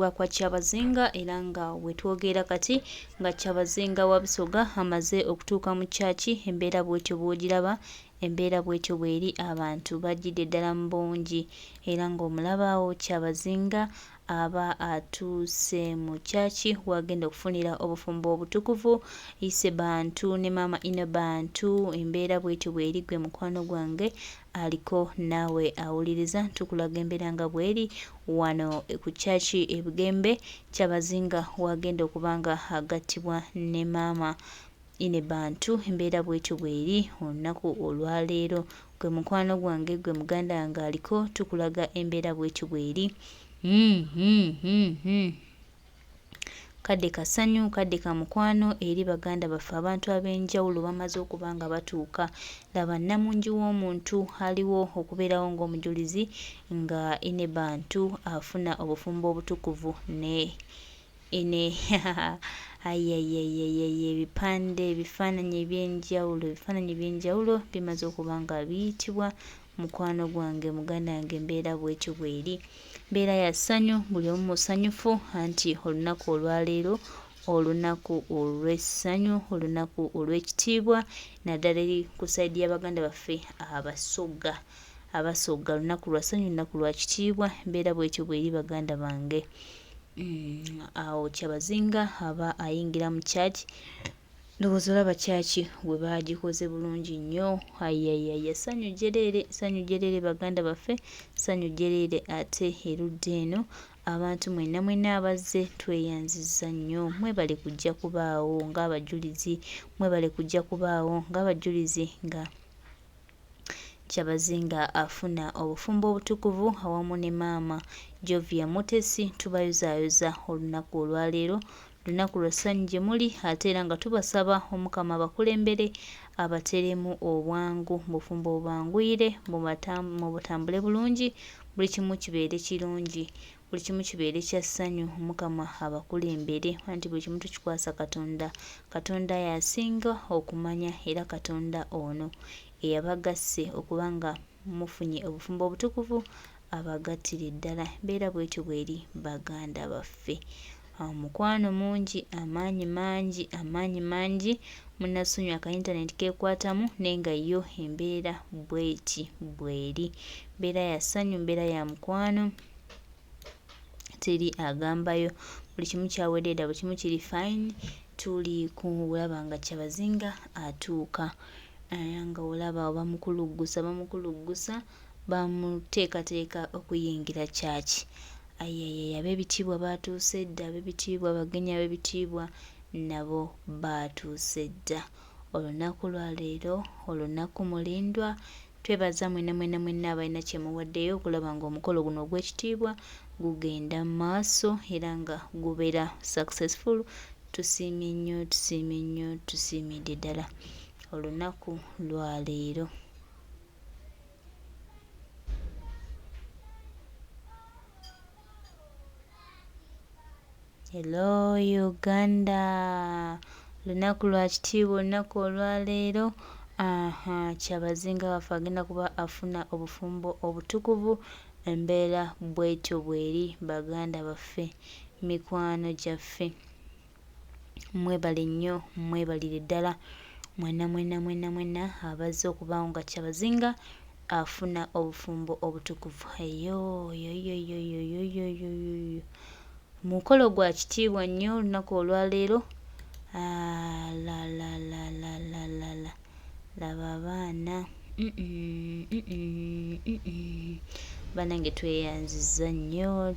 okuttibwa kwa Kyabazinga era nga wetwogera kati nga Kyabazinga Wabusoga amaze okutuuka mu kyaki. Embeera bwetyo bw'ogiraba, embeera bwetyo bweri, abantu bajjidde ddala mu bungi era ng'omulabaawo Kyabazinga aba atuuse mu kyaki wagenda okufunira obufumbo obutukuvu. Ise bantu ne maama ine bantu, embeera bwetyo bweri gwe mukwano gwange aliko naawe awuliriza. Tukulaga embeera nga bweri wano ku kyaki e Bugembe. Kyabazinga wagenda okuba nga agattibwa ne maama ine bantu, embeera bwetyo bweri olunaku olwaleero. Gwe mukwano gwange, gwe muganda wange aliko, tukulaga embeera bwetyo bweri. Kadde kasanyu, kadde ka mukwano eri baganda baffe abantu ab'enjawulo bamaze okuba nga batuuka. Laba namungi w'omuntu aliwo okubeerawo ng'omujulizi nga ine bantu afuna obufumbo obutukuvu ne ine ebipande, ebifaananyi eby'enjawulo bimaze okuba nga biyitibwa. Mukwano gwange, muganda wange, embeera bwetyo bweri. Mbeera ya ssanyu, buli omu musanyufu anti olunaku olwaleero olunaku olw'essanyu, olunaku olw'ekitiibwa, naddala eri ku sayidi y'abaganda baffe Abasoga, lunaku lwa ssanyu, lunaku lwa kitiibwa. Embeera bwetyo bweri baganda bange. Awo Kyabazinga aba ayingira mu kyaki. Ndowooza olaba kyaki bwe baagikoze bulungi nnyo. Ssanyu jjereere, ssanyu jjereere baganda baffe, ssanyu jjereere. Ate erudda eno abantu mwenna abazze tweyanzizza nnyo. Mwebale kujja kubaawo ng'abajulizi, mwebale kujja kubaawo ng'abajulizi nga Kyabazinga afuna obufumbo obutukuvu awamu ne maama Jovia Mutesi. Tubayozaayoza olunaku olwaleero, lunaku lwa ssanyu gye muli, ate era nga tubasaba Omukama abakulembere abateremu obwangu, bufumbo bubanguyire, mubutambule bulungi, buli kimu kibeere kirungi, buli kimu kibeere kya ssanyu. Omukama abakulembere anti buli kimu tukikwasa Katonda. Katonda y'asinga okumanya era Katonda ono eyabagasse okuba nga mufunye obufumbo obutukuvu abagattire ddala. Mbeera bwetyo bweri baganda baffe. Omukwano mungi, amaanyi mangi, munnasonyiwa aka intaneti keekwatamu naye nga yo embeera bweti bweri. Mbeera ya ssanyu, mbeera ya mukwano, teri agambayo, buli kimu kyawedde, buli kimu kiri fine. Tuli kulaba nga Kyabazinga atuuka nga olaba bamukuluggusa bamuteekateeka okuyingira kyaki. Ab'ebitiibwa baatuuse dda, ab'ebitiibwa, abagenyi ab'ebitiibwa nabo baatuuse dda. Olunaku lwaleero olunaku mulindwa. Twebaza mwenna abalina kye muwaddeyo okulaba ng'omukolo guno ogw'ekitiibwa gugenda mu maaso era nga gubeera successful. Tusiimye nnyo, tusiimidde ddala olunaku lwaleero. Hello Uganda, lunaku lwa kitiibwa, olunaku olwaleero. Kyabazinga waffe agenda kuba afuna obufumbo obutukuvu. Embeera bwetyo bweri baganda baffe, mikwano gyaffe. Mwebale nnyo, mwebalire ddala mwenna abazze okubaawo nga Kyabazinga afuna obufumbo obutukuvu. Mukolo gwa kitiibwa nnyo olunaku olwaleero. Laba abaana, bannange tweyanzizza nnyo.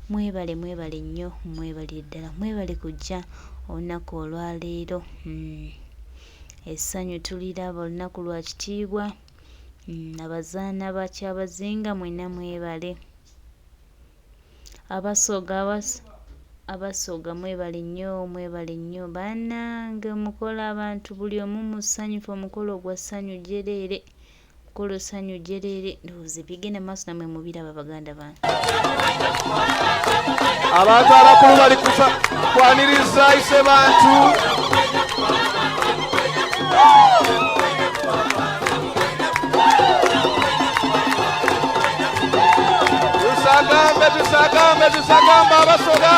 Mwebale nnyo, mwebalire ddala, mwebale kujja olunaku olwaleero. Essanyu tuliraba olunaku lwa kitiibwa. Abazaana ba Kyabazinga mwenna mwebale. Abasoga mwebale nnyo bannange. Omukolo abantu buli omu musanyufu, omukolo gwa ssanyu jjereere, omukolo ssanyu jjereere. Ndowooza ebigenda maaso namwe mubiraba baganda bange. Abantu abakulu bali kwaniriza ise bantu. tusagambe Abasoga.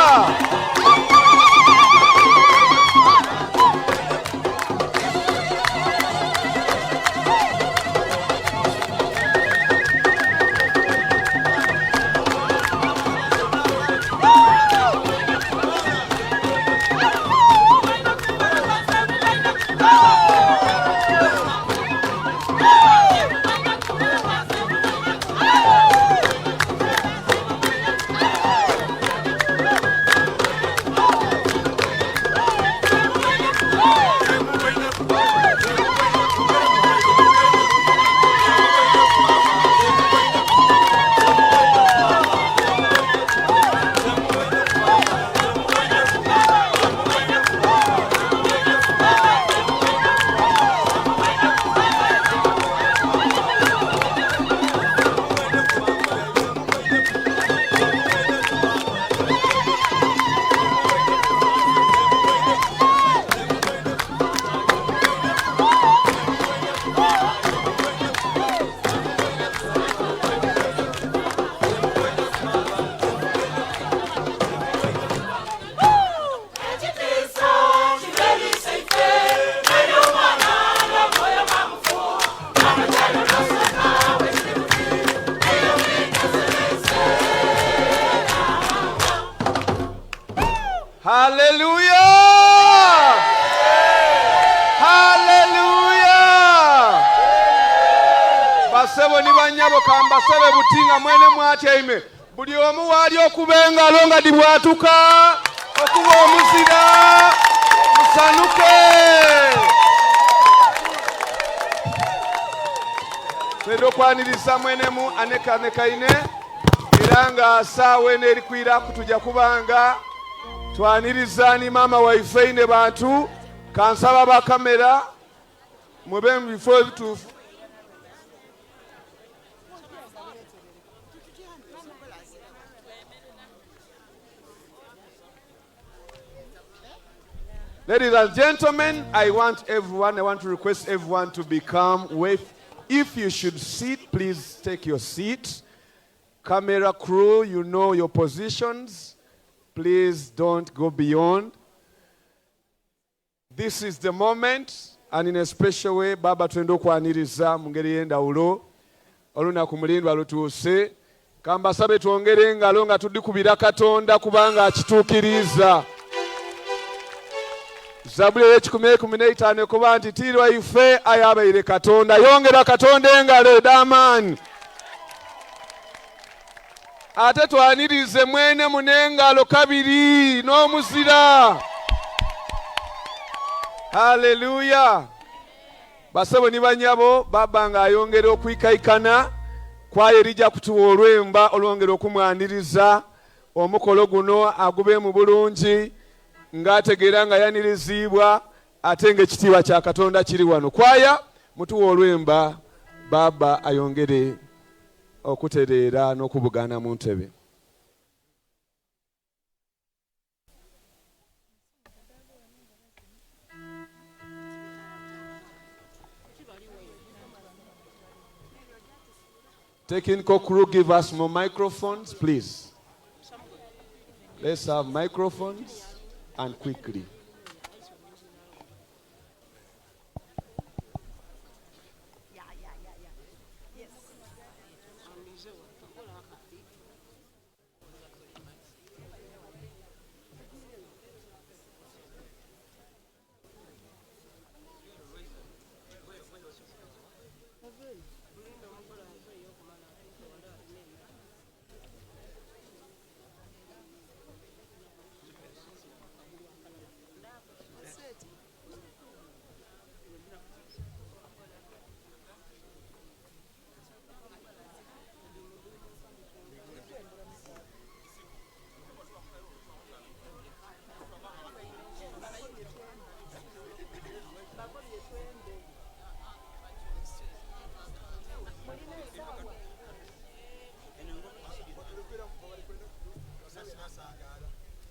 Hallelujah! Hallelujah! Basebo ni banyabo kambasebe butinga mwene mwatyaime. Buli omu wali okubenga alonga dibwatuka okuba omuzira musanuke. Twedo kwaniriza mwenemu anekaine era nga saawa eno eri kwira kutuja kubanga twanirizani mama waife ne bantu kansaba ba kamera mwebe mu bifo ebituufu. Ladies and gentlemen, I want to request everyone to become with. If you should sit, please take your seat. Camera crew, you know your positions. Please don't go beyond. This is the moment, and in a special way, Baba twendo kwaniriza mungeri y'endawulo olunaku mulindwa lutuuse. Kambasabe twongere engalo nga tudikubira Katonda kubanga akituukiriza. Zaburi y'ekikumi kuba nti tiirwa ife ayabaire Katonda. Yongera Katonda engalo ed'amaanyi. Ate twanirize mwene munengalo kabiri n'omuzira. Hallelujah. Basebo ni banyabo Baba nga ayongera okwikaikana kwaye erija kutuwa olwemba olwongera okumwaniriza omukolo guno agube mu bulungi ng'ategeera nga yanirizibwa ate ng'ekitiibwa kya Katonda kiri wano. Kwaya mutuwa olwemba Baba ayongere okutereera n'okubugana mu ntebe. Technical crew, give us more microphones, please. Let's have microphones and quickly.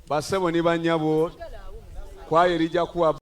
Basebo ni banyabo kwaye erija kuwa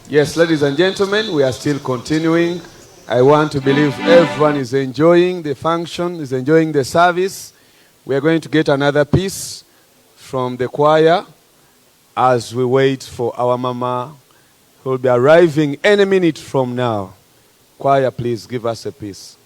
Yes, ladies and gentlemen, we are still continuing. I want to believe everyone is enjoying the function, is enjoying the service. We are going to get another piece from the choir as we wait for our mama who will be arriving any minute from now. Choir, please give us a piece.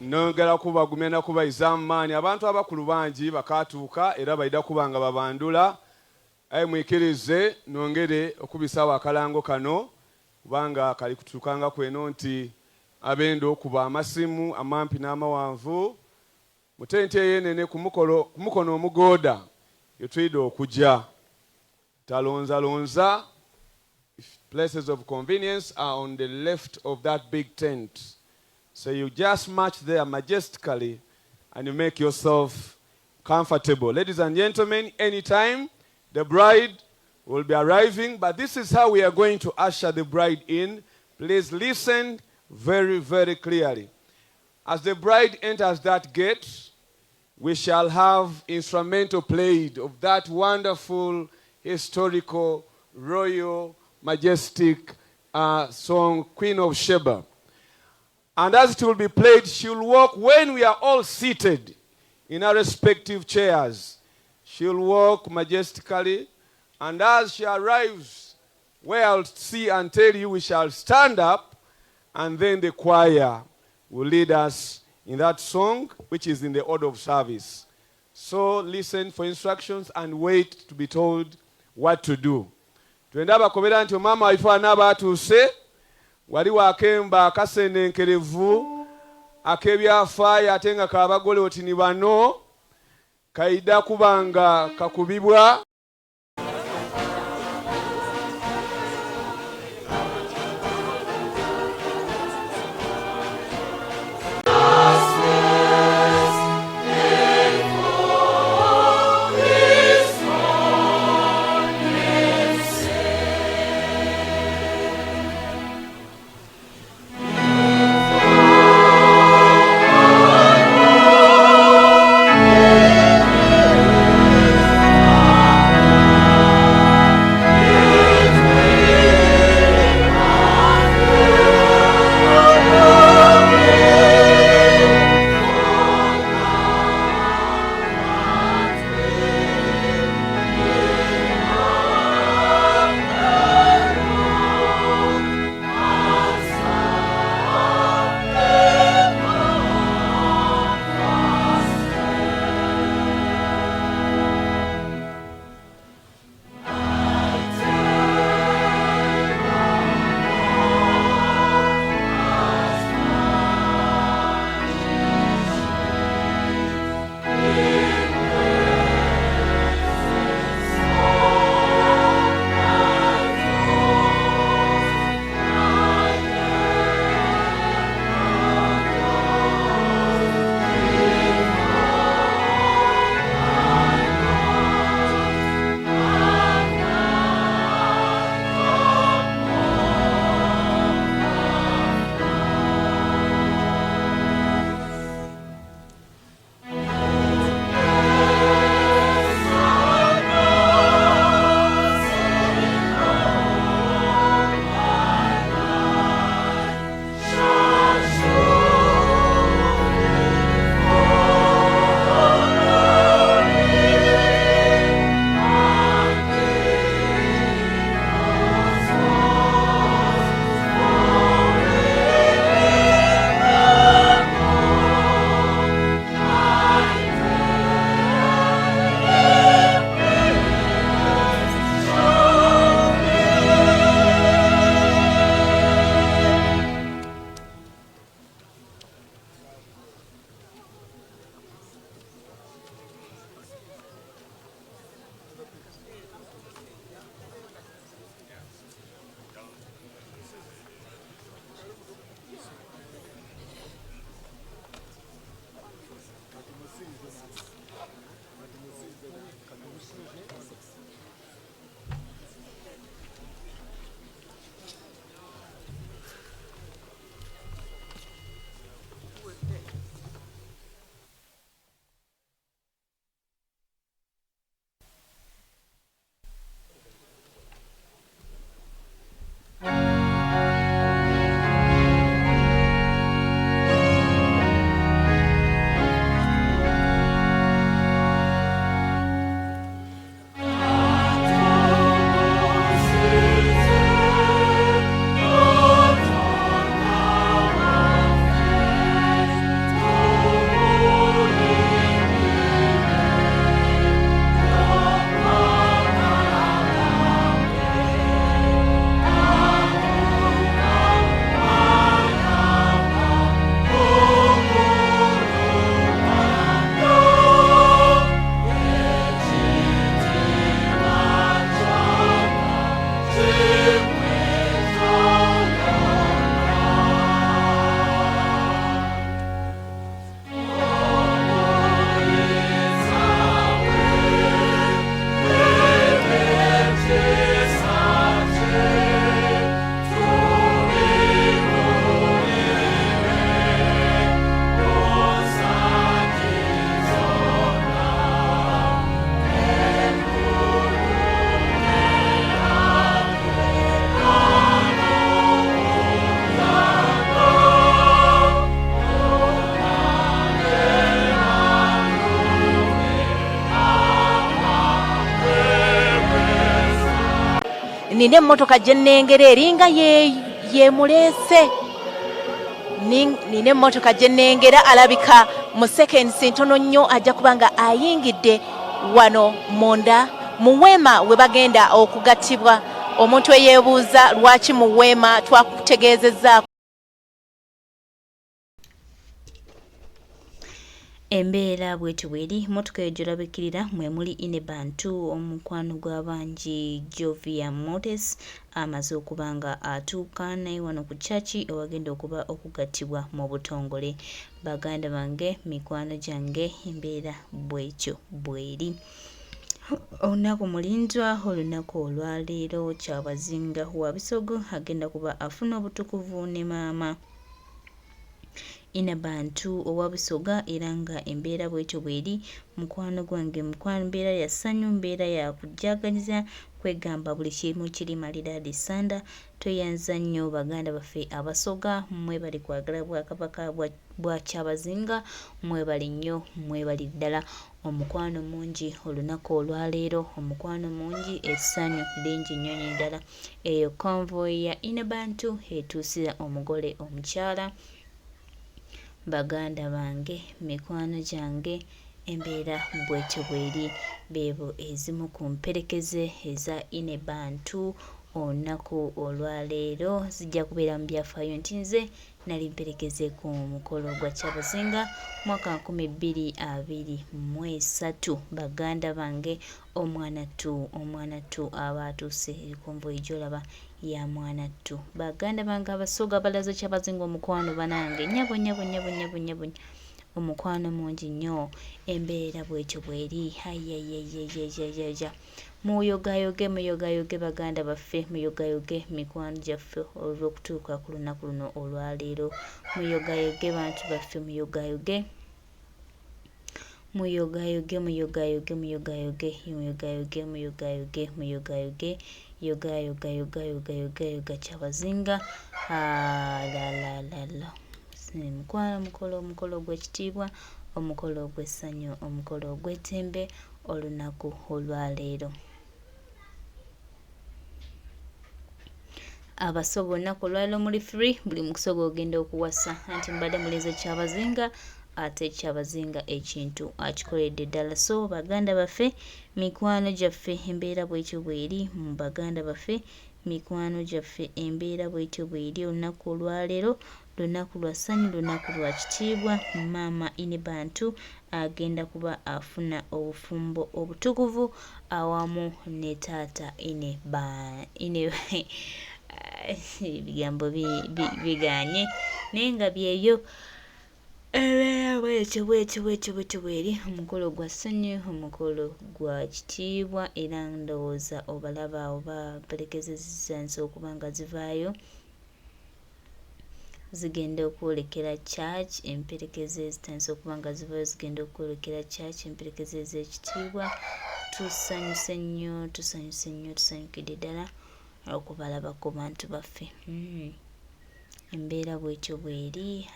Nongera kuba gumena kuba izamani abantu abakulu bangi bakatuuka era baida kubanga babandula aye mwikirize nongere okubisawo akalango kano kubanga kali kutukanga kweno nti abendo kuba amasimu amampi n'amawanvu mutente yenene kumukono omugoda yetwide okujja talonza places of convenience are on the left of that big tent. So you just march there majestically and you make yourself comfortable. Ladies and gentlemen, anytime the bride will be arriving, but this is how we are going to usher the bride in. Please listen very, very clearly. As the bride enters that gate, we shall have instrumental played of that wonderful, historical, royal, majestic song, Queen of Sheba. And as it will be played, she will walk when we are all seated in our respective chairs. She will walk majestically, and as she arrives, where I'll see and tell you, we shall stand up, and then the choir will lead us in that song, which is in the order of service. So listen for instructions and wait to be told what to do. Twenda bakobera nti mama waifu anaba atuuse, wali wakemba akasenenkerevu akebyafaayo ate nga kabagole oti ni bano kaida kubanga kakubibwa. nina emmotoka gye nnengera eringa yeemuleese. Nina emmotoka gye nnengera alabika mu seconds ntono nnyo ajja kuba nga ayingidde wano munda mu weema we bagenda okugattibwa. Omuntu eyeebuuza lwaki mu weema twakutegeezezzaako. Embeera bwetyo bweri motoka eyo gy'olabikirira mwe muli Inebantu omukwano gw'abangi Jovia Motors amaze okuba nga atuuka naye wano ku kyaki ewagenda okuba okugattibwa mu butongole. Baganda bange, mikwano gyange, embeera bwetyo bweri. Olunaku mulindwa, olunaku olwaleero Kyabazinga Abasoga agenda kuba afuna obutukuvu ne maama Inebantu Owabusoga era nga embeera bwetyo bweri. Mukwano gwange, mukwano mbeera ya ssanyu, mbeera ya kujjagaliza, kwegamba buli kimu kiri maliraadi sanda. Tweyanza nnyo baganda baffe Abasoga, mwebali kwagala Bwakabaka bwa Kyabazinga, mwebali nnyo, mwebali ddala. Omukwano mungi olunaku olwaleero, omukwano mungi, essanyu lingi nnyo ddala. Eyo convoy ya Inebantu etuusira omugole omukyala. Baganda bange, mikwano gyange, embeera bwetyo bweri. Beebo ezimu ku mperekeze eza Inebantu olunaku olwaleero. Zijja kubeera mu byafaayo nti nze nali mperekeze ku mukolo gwa Kyabazinga mwaka 2023. Baganda bange, omwanattu aba atuuse, konvoyi gy'olaba ya mwanattu. Baganda bange Abasoga balaze Kyabazinga omukwano banange, nnyabo. Omukwano mungi nnyo, embeera bwetyo bweri. Muyogayoge baganda baffe, muyogayoge mikwano gyaffe olw'okutuuka ku lunaku luno olwaleero. Muyogayoge bantu baffe, muyogayoge yoga Kyabazinga. Omukolo ogw'ekitiibwa, omukolo ogw'essanyu, omukolo ogw'ettembe, olunaku olwaleero. Abasoga olunaku olwaleero muli free, buli musoga ogenda okuwasa anti mbadde mulize Kyabazinga, ate Kyabazinga ekintu akikoledde ddala. So baganda baffe, mikwano gyaffe, embeera bwetyo bweri. Mu baganda baffe, mikwano gyaffe, embeera bwetyo bweri. Olunaku olwaleero lunaku lwa ssanyu, lunaku lwa kitiibwa. Maama Inebantu agenda kuba afuna obufumbo obutukuvu awamu ne taata ebigambo biganye naye nga byeyo. Embeera bwetyo bweri. Omukolo gwa ssanyu, omukolo gwa kitiibwa era ndowooza obalaba oba mperekezezza okuba nga zivaayo zigenda okwolekera church. Emperekeze zitandise okuba nga zivaayo zigenda okwolekera church, emperekeze ez'ekitiibwa. Tusanyuse nnyo, tusanyukidde ddala okubalaba ku bantu baffe. Embeera bwetyo bweri.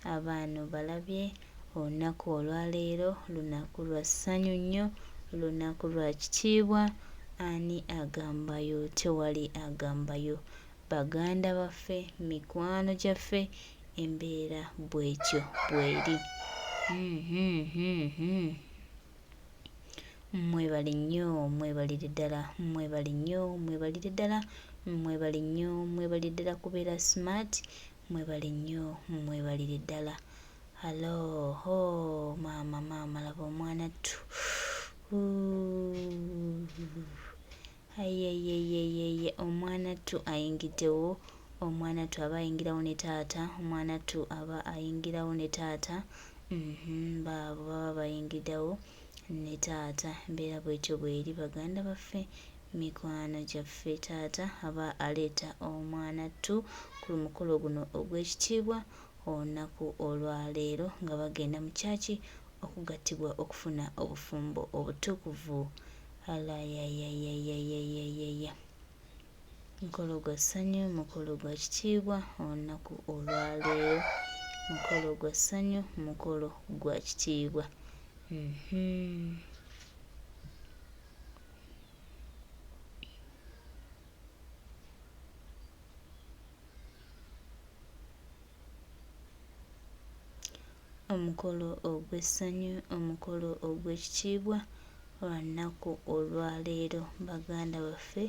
Abaana balabye olunaku olwaleero, lunaku lwa ssanyu nnyo, lunaku lwa kitiibwa. Ani agambayo? Tewali agambayo. Baganda baffe, mikwano gyaffe, embeera bwetyo bweri. Mwebali nnyo, mwebalire ddala kubeera smart, mwebali nnyo, mwebalire ddala. Halo, maama laba omwanattu. Omwanattu ayingiddewo, omwanattu aba ayingirawo ne taata, omwanattu aba ayingirawo ne taata. Baabo baba bayingiddewo ne taata. Embeera bwetyo bweri baganda baffe, mikwano gyaffe. Taata aba aleeta omwanattu ku mukolo guno ogw'ekitiibwa olunaku olwaleero nga bagenda mu kyaki okugattibwa okufuna obufumbo obutukuvu. Mukolo gwa ssanyu, mukolo gwa kitiibwa, olunaku olwaleero. Mukolo gwa ssanyu, mukolo gwa kitiibwa. omukolo ogw'essanyu, omukolo ogw'ekitiibwa lwa nnaku olwaleero. Baganda baffe,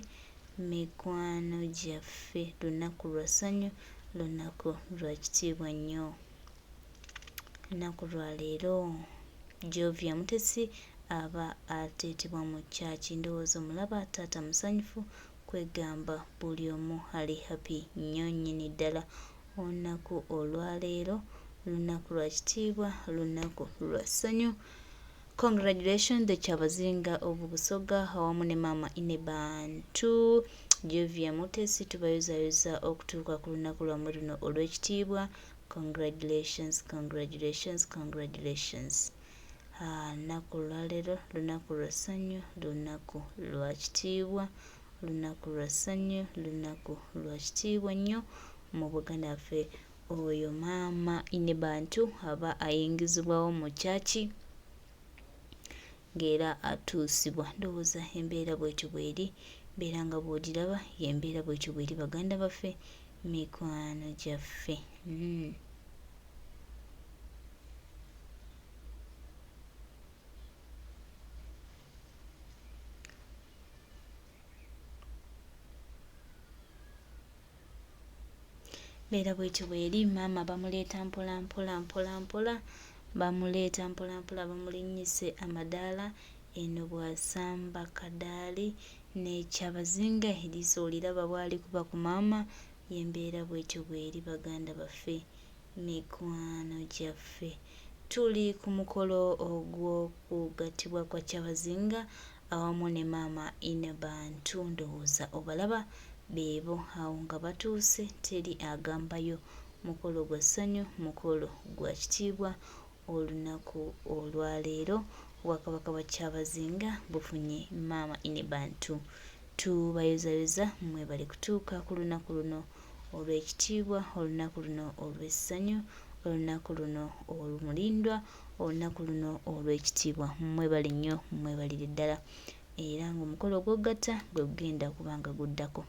mikwano gyaffe, lunaku lwa ssanyu, lunaku lwa kitiibwa nnyo. Lunaku lwa leero Jovia Mutesi aba ateetebwa mu kyaki. Ndowooza omulaba taata musanyufu kwegamba buli omu ali happy nnyo nnyini ddala. Olunaku olwaleero lunaku lwa kitiibwa, lunaku lwa ssanyu. Congratulations the Kyabazinga Obusoga awamu ne maama Inebantu Jovia Mutesi, tubayozaayoza okutuuka ku lunaku lwammwe luno olw'ekitiibwa. Congratulations, congratulations, congratulations. Lunaku olwaleero lunaku lwa ssanyu, lunaku lwa kitiibwa, lunaku lwa ssanyu, lunaku lwa kitiibwa nnyo mu Buganda baffe. Oyo maama Inebantu aba ayingizibwawo mu kyaki ng'era atuusibwa. Ndowooza embeera bwetyo bw'eri, mbeera nga bw'ogiraba y'embeera bwetyo bw'eri baganda baffe, mikwano gyaffe. Mbeera bwetyo bw'eri. Maama bamuleeta mpola mpola mpola mpola, bamuleeta mpola mpola, bamulinnyise amadaala. Eno bw'asamba kadaali ne Kyabazinga eriiso oliraba bw'ali kuba ku maama. Y'embeera bwetyo bw'eri baganda baffe, mikwano gyaffe. Tuli ku mukolo ogw'okugattibwa kwa Kyabazinga awamu ne maama Inebantu. Ndowooza obalaba beebo awo nga batuuse, teri agambayo. Mukolo gwa ssanyu, mukolo gwa kitiibwa. Olunaku olwaleero Obwakabaka bwa Kyabazinga bufunye maama Inebantu. Tubayozayoza mwebale kutuuka ku lunaku luno olw'ekitiibwa, olunaku luno olw'essanyu, olunaku luno olumulindwa, olunaku luno olw'ekitiibwa. Mwebale nnyo, mwebalire ddala, era ng'omukolo ogw'ogatta gwe gugenda okuba nga guddako.